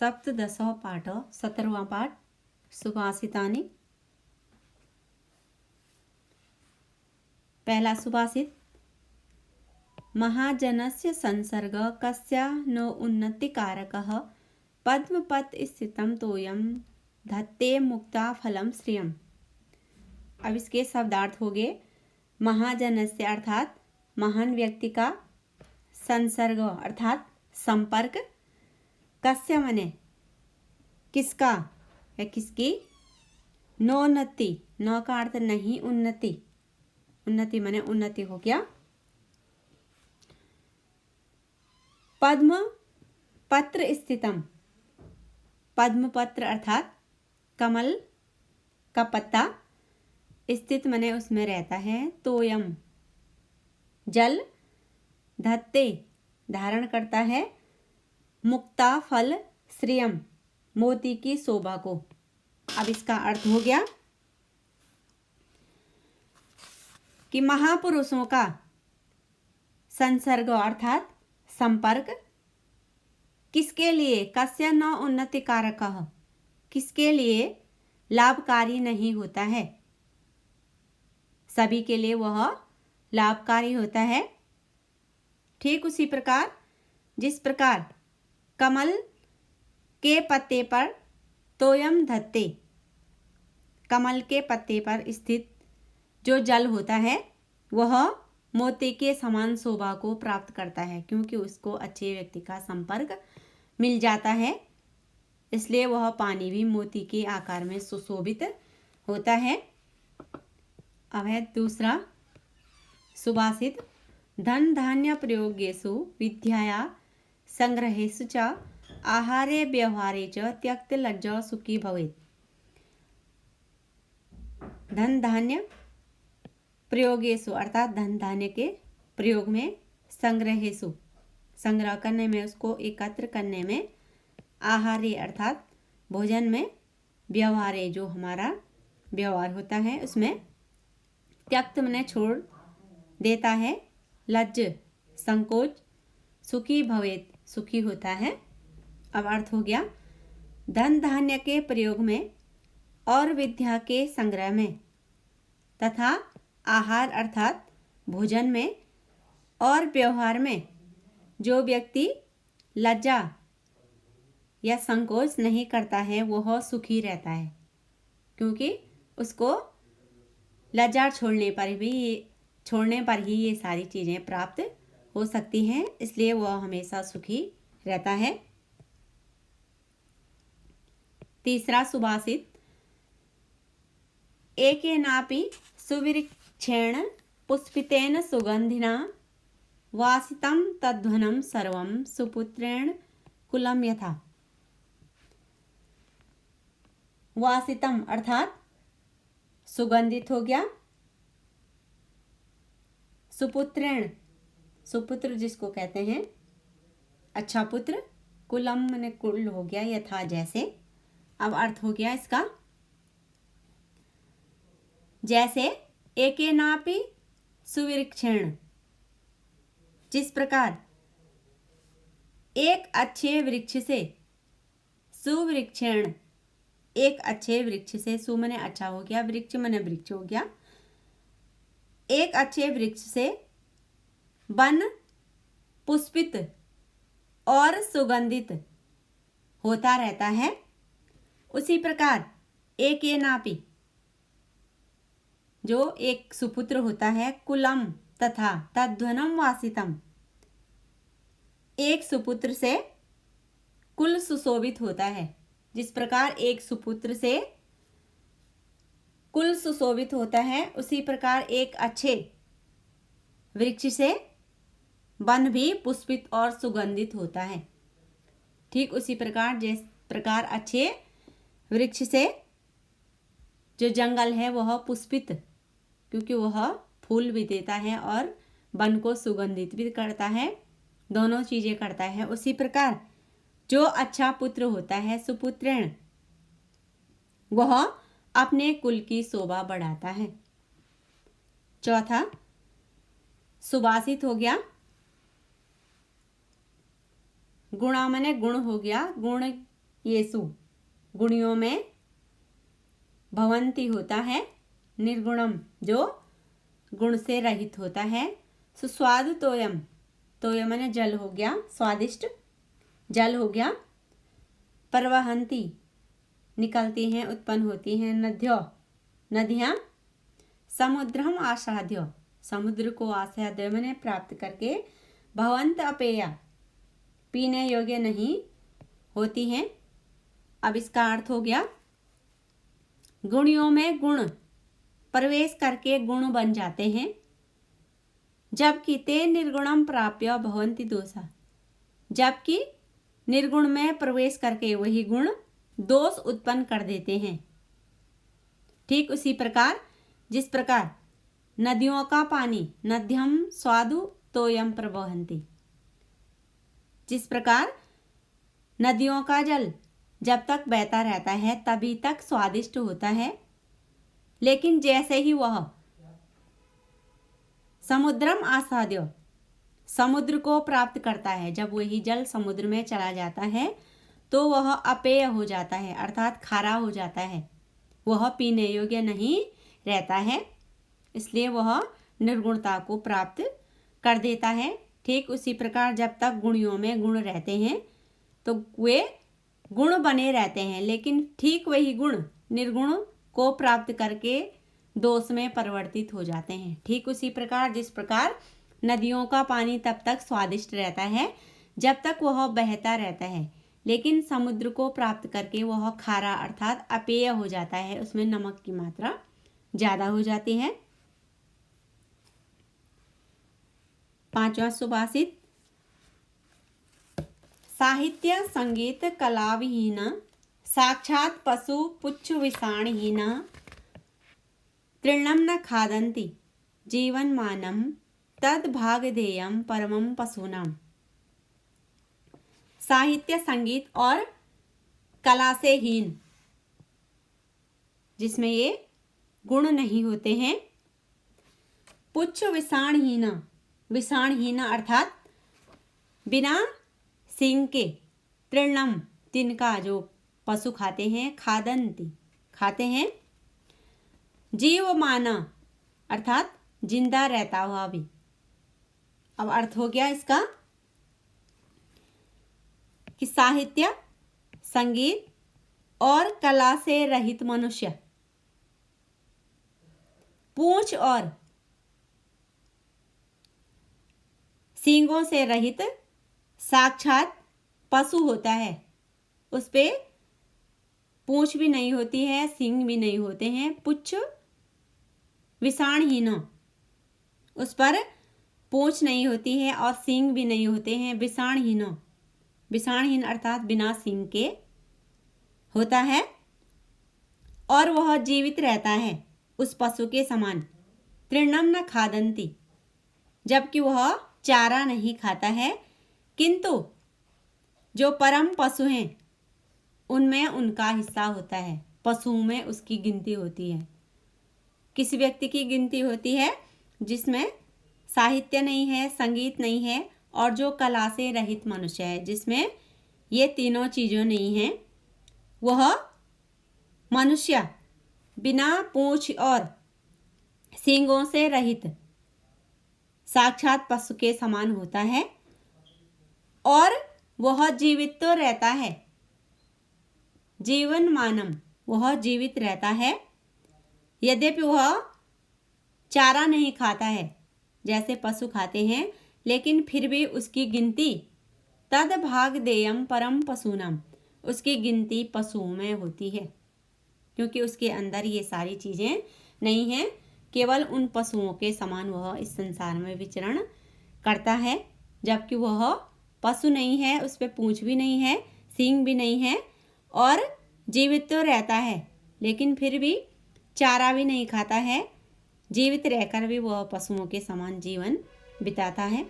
सप्तदशः पाठ 17वां पाठ सुभाषितानि। पहला सुभाषित। महाजनस्य संसर्ग कस्य न उन्नतिकारकः पद्मपत स्थितं तोयं धत्ते मुक्ता फलम श्रियम। अब इसके शब्दार्थ हो गए। महाजनस्य अर्थात महान व्यक्ति का, संसर्ग अर्थात संपर्क, कस्य मने किसका या किसकी, नोन्नति, न का अर्थ नहीं, उन्नति, उन्नति मने उन्नति हो गया। पद्म पत्र स्थितम, पद्म पत्र अर्थात कमल का पत्ता, स्थित मने उसमें रहता है, तोयम जल, धत्ते धारण करता है, मुक्ता फल श्रियम मोती की शोभा को। अब इसका अर्थ हो गया कि महापुरुषों का संसर्ग अर्थात संपर्क किसके लिए, कस्य न उन्नति कारक, किसके लिए लाभकारी नहीं होता है, सभी के लिए वह लाभकारी होता है। ठीक उसी प्रकार जिस प्रकार कमल के पत्ते पर तोयम धत्ते, कमल के पत्ते पर स्थित जो जल होता है वह मोती के समान शोभा को प्राप्त करता है, क्योंकि उसको अच्छे व्यक्ति का संपर्क मिल जाता है, इसलिए वह पानी भी मोती के आकार में सुशोभित होता है। अब है दूसरा सुभाषित। धन धान्य प्रयोगेषु विद्याया संग्रहेषु च आहारे व्यवहारे च त्यक्त लज्जा सुखी भवेत्। धन धान्य प्रयोगेषु अर्थात धन धान्य के प्रयोग में, संग्रहेषु संग्रह करने में, उसको एकत्र करने में, आहारे अर्थात भोजन में, व्यवहारे जो हमारा व्यवहार होता है उसमें, त्यक्त मने छोड़ देता है, लज्ज संकोच, सुखी भवेत सुखी होता है। अब अर्थ हो गया धन धान्य के प्रयोग में और विद्या के संग्रह में तथा आहार अर्थात भोजन में और व्यवहार में जो व्यक्ति लज्जा या संकोच नहीं करता है वह सुखी रहता है, क्योंकि उसको लज्जा छोड़ने पर ही ये सारी चीज़ें प्राप्त हो सकती हैं, इसलिए वह हमेशा सुखी रहता है। तीसरा सुभाषित। एकेनापि सुविरिक्षेण पुष्पितेन सुगंधिना वासितं तद्वनं सर्वं सुपुत्रेण कुलं यथा। वासितम अर्थात सुगंधित हो गया, सुपुत्रेण सुपुत्र जिसको कहते हैं अच्छा पुत्र, कुलम माने कुल हो गया, यथा जैसे। अब अर्थ हो गया इसका जैसे एकेनापि सुविरिक्षेण, जिस प्रकार एक अच्छे वृक्ष से, सुवृक्षेण एक अच्छे वृक्ष से, सु मने अच्छा हो गया, वृक्ष मने वृक्ष हो गया, एक अच्छे वृक्ष से वन पुष्पित और सुगंधित होता रहता है, उसी प्रकार एक ये नापी जो एक सुपुत्र होता है, कुलम तथा तद्वनम वासितम एक सुपुत्र से कुल सुशोभित होता है। जिस प्रकार एक सुपुत्र से कुल सुशोभित होता है, उसी प्रकार एक अच्छे वृक्ष से वन भी पुष्पित और सुगंधित होता है। ठीक उसी प्रकार जिस प्रकार अच्छे वृक्ष से जो जंगल है वह पुष्पित, क्योंकि वह फूल भी देता है और वन को सुगंधित भी करता है, दोनों चीजें करता है, उसी प्रकार जो अच्छा पुत्र होता है, सुपुत्रेण, वह अपने कुल की शोभा बढ़ाता है। चौथा सुभाषित हो गया। गुणा मने गुण हो गया, गुण येसु, गुणियों में, भवंती होता है, निर्गुणम जो गुण से रहित होता है, सुस्वादु तोयम, तोयम माने जल हो गया, स्वादिष्ट जल हो गया, परवहंती निकलती हैं, उत्पन्न होती हैं, नद्यो नदियाँ, समुद्रम आसाध्य, समुद्र को आसाध्य माने प्राप्त करके, भवंत अपेया पीने योग्य नहीं होती हैं। अब इसका अर्थ हो गया, गुणियों में गुण प्रवेश करके गुण बन जाते हैं, जबकि ते निर्गुणम प्राप्य भवंति दोषा, जबकि निर्गुण में प्रवेश करके वही गुण दोष उत्पन्न कर देते हैं। ठीक उसी प्रकार जिस प्रकार नदियों का पानी, नद्यम स्वादु तोयम प्रवहंति, जिस प्रकार नदियों का जल जब तक बहता रहता है तभी तक स्वादिष्ट होता है, लेकिन जैसे ही वह समुद्रम आसाद्य, समुद्र को प्राप्त करता है, जब वही जल समुद्र में चला जाता है तो वह अपेय हो जाता है, अर्थात खारा हो जाता है, वह पीने योग्य नहीं रहता है, इसलिए वह निर्गुणता को प्राप्त कर देता है। ठीक उसी प्रकार जब तक गुणियों में गुण रहते हैं तो वे गुण बने रहते हैं, लेकिन ठीक वही गुण निर्गुण को प्राप्त करके दोष में परिवर्तित हो जाते हैं। ठीक उसी प्रकार जिस प्रकार नदियों का पानी तब तक स्वादिष्ट रहता है जब तक वह बहता रहता है, लेकिन समुद्र को प्राप्त करके वह खारा अर्थात अपेय हो जाता है, उसमें नमक की मात्रा ज़्यादा हो जाती है। पांचवा सुभाषित, साहित्य संगीत कला विहीन, साक्षात पशु पुच्छ विषाणहीन, तृणम न खादन्ति जीवन मानम, तद भागधेयम परमम पशूनाम। साहित्य संगीत और कला से हीन, जिसमें ये गुण नहीं होते हैं, पुच्छ विषाणहीन, विषाणहीन अर्थात बिना सींग के, तृणम तिनका जो पशु खाते हैं, खादन्ति खाते हैं, जीवमाना अर्थात जिंदा रहता हुआ भी। अब अर्थ हो गया इसका कि साहित्य संगीत और कला से रहित मनुष्य पूंछ और सींगों से रहित साक्षात पशु होता है, उस पे पूंछ भी नहीं होती है, सींग भी नहीं होते हैं, पुच्छ विषाणहीन, उस पर पूंछ नहीं होती है और सींग भी नहीं होते हैं, विषाणहीन, विषाणहीन अर्थात बिना सींग के होता है, और वह जीवित रहता है उस पशु के समान, तृणम न खादन्ति, जबकि वह चारा नहीं खाता है, किंतु जो परम पशु हैं उनमें उनका हिस्सा होता है, पशुओं में उसकी गिनती होती है। किसी व्यक्ति की गिनती होती है जिसमें साहित्य नहीं है, संगीत नहीं है, और जो कला से रहित मनुष्य है जिसमें ये तीनों चीज़ों नहीं हैं, वह मनुष्य बिना पूंछ और सींगों से रहित साक्षात पशु के समान होता है, और वह जीवित तो रहता है, जीवन मानम, वह जीवित रहता है, यद्यपि वह चारा नहीं खाता है जैसे पशु खाते हैं, लेकिन फिर भी उसकी गिनती तद भाग देयम परम पशूनाम, उसकी गिनती पशुओं में होती है, क्योंकि उसके अंदर ये सारी चीज़ें नहीं हैं, केवल उन पशुओं के समान वह इस संसार में विचरण करता है, जबकि वह पशु नहीं है, उस पर पूंछ भी नहीं है, सींग भी नहीं है, और जीवित तो रहता है, लेकिन फिर भी चारा भी नहीं खाता है, जीवित रहकर भी वह पशुओं के समान जीवन बिताता है।